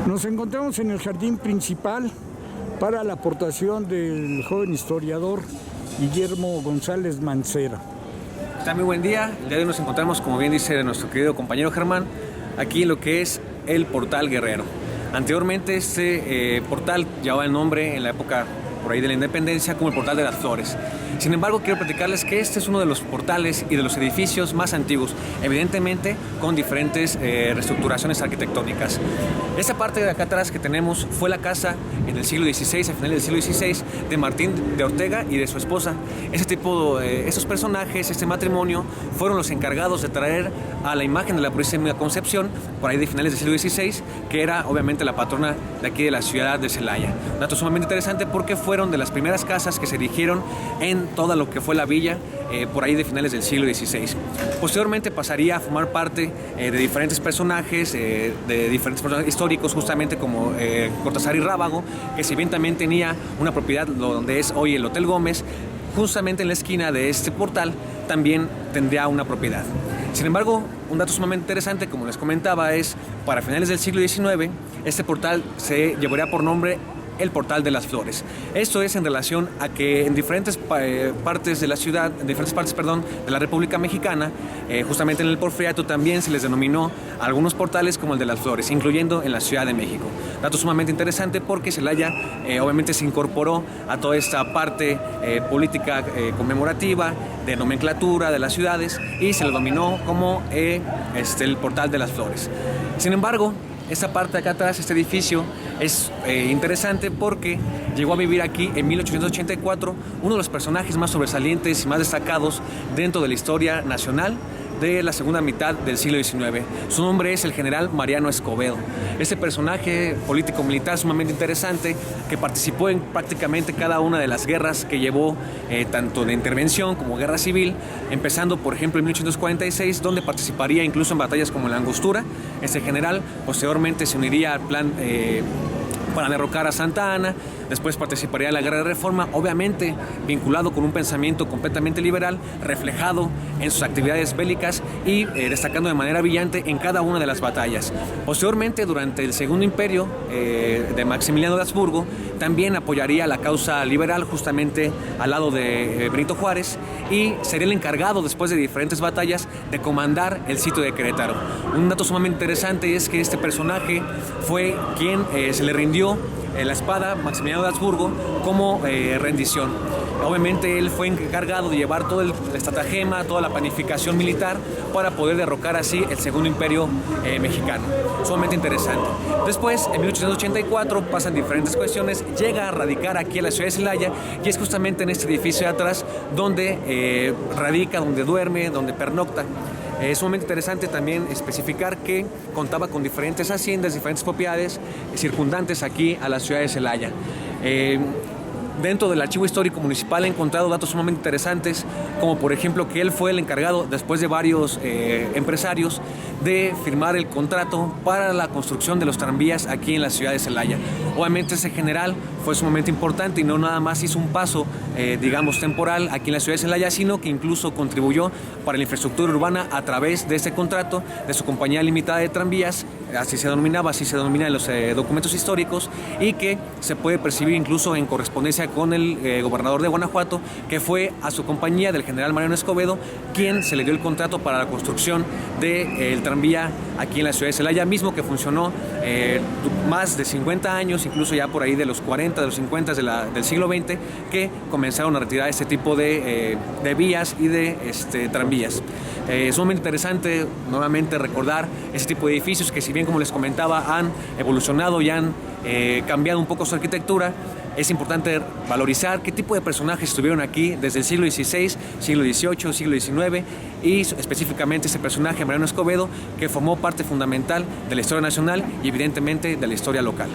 Nos encontramos en el jardín principal para la aportación del joven historiador Guillermo González Mancera. Está muy buen día. El día de hoy nos encontramos, como bien dice nuestro querido compañero Germán, aquí en lo que es el Portal Guerrero. Anteriormente este portal llevaba el nombre en la época por ahí de la independencia como el Portal de las Flores. Sin embargo, quiero platicarles que este es uno de los portales y de los edificios más antiguos, evidentemente con diferentes reestructuraciones arquitectónicas. Esta parte de acá atrás que tenemos fue la casa en el siglo XVI, a finales del siglo XVI, de Martín de Ortega y de su esposa. Estos personajes, este matrimonio, fueron los encargados de traer a la imagen de la Purísima Concepción, por ahí de finales del siglo XVI, que era obviamente la patrona de aquí de la ciudad de Celaya. Un dato sumamente interesante porque fueron de las primeras casas que se erigieron en toda lo que fue la villa, por ahí de finales del siglo XVI. Posteriormente pasaría a formar parte de diferentes personajes, históricos, justamente como Cortázar y Rábago, que si bien también tenía una propiedad donde es hoy el Hotel Gómez, justamente en la esquina de este portal también tendría una propiedad. Sin embargo, un dato sumamente interesante, como les comentaba, es para finales del siglo XIX, este portal se llevaría por nombre el Portal de las Flores. Esto es en relación a que en diferentes partes de la ciudad, en diferentes partes, de la República Mexicana, justamente en el Porfiriato también se les denominó algunos portales como el de las Flores, incluyendo en la Ciudad de México. Dato sumamente interesante porque Celaya obviamente se incorporó a toda esta parte política conmemorativa, de nomenclatura de las ciudades, y se le denominó como el Portal de las Flores. Sin embargo, esta parte de acá atrás, este edificio, es interesante porque llegó a vivir aquí en 1884 uno de los personajes más sobresalientes y más destacados dentro de la historia nacional de la segunda mitad del siglo XIX. Su nombre es el general Mariano Escobedo. Este personaje político-militar sumamente interesante que participó en prácticamente cada una de las guerras que llevó, tanto de intervención como guerra civil, empezando por ejemplo en 1846, donde participaría incluso en batallas como la Angostura. Este general posteriormente se uniría al plan para derrocar a Santa Anna. Después participaría en la Guerra de Reforma, obviamente vinculado con un pensamiento completamente liberal, reflejado en sus actividades bélicas y destacando de manera brillante en cada una de las batallas. Posteriormente, durante el Segundo Imperio de Maximiliano de Habsburgo, también apoyaría la causa liberal justamente al lado de Benito Juárez, y sería el encargado, después de diferentes batallas, de comandar el sitio de Querétaro. Un dato sumamente interesante es que este personaje fue quien se le rindió la espada Maximiliano de Habsburgo como rendición. Obviamente él fue encargado de llevar todo el estratagema, toda la planificación militar para poder derrocar así el Segundo Imperio mexicano. Sumamente interesante. Después, en 1884, pasan diferentes cuestiones, llega a radicar aquí en la ciudad de Celaya, y es justamente en este edificio de atrás donde radica, donde duerme, donde pernocta. Es sumamente interesante también especificar que contaba con diferentes haciendas, diferentes propiedades circundantes aquí a la ciudad de Celaya. Dentro del archivo histórico municipal he encontrado datos sumamente interesantes, como por ejemplo que él fue el encargado, después de varios empresarios, de firmar el contrato para la construcción de los tranvías aquí en la ciudad de Celaya. Obviamente ese general fue sumamente importante y no nada más hizo un paso, temporal aquí en la ciudad de Celaya, sino que incluso contribuyó para la infraestructura urbana a través de este contrato de su compañía limitada de tranvías, así se denomina en los documentos históricos, y que se puede percibir incluso en correspondencia con el gobernador de Guanajuato, que fue a su compañía del general Mariano Escobedo quien se le dio el contrato para la construcción del tranvía aquí en la ciudad de Celaya, mismo que funcionó más de 50 años, incluso ya por ahí de los 40, de los 50 del siglo XX, que comenzaron a retirar este tipo de vías y de tranvías. Es sumamente interesante nuevamente recordar ese tipo de edificios que, si bien como les comentaba han evolucionado y han cambiado un poco su arquitectura, es importante valorizar qué tipo de personajes estuvieron aquí desde el siglo XVI, siglo XVIII, siglo XIX, y específicamente ese personaje, Mariano Escobedo, que formó parte fundamental de la historia nacional y evidentemente de la historia local.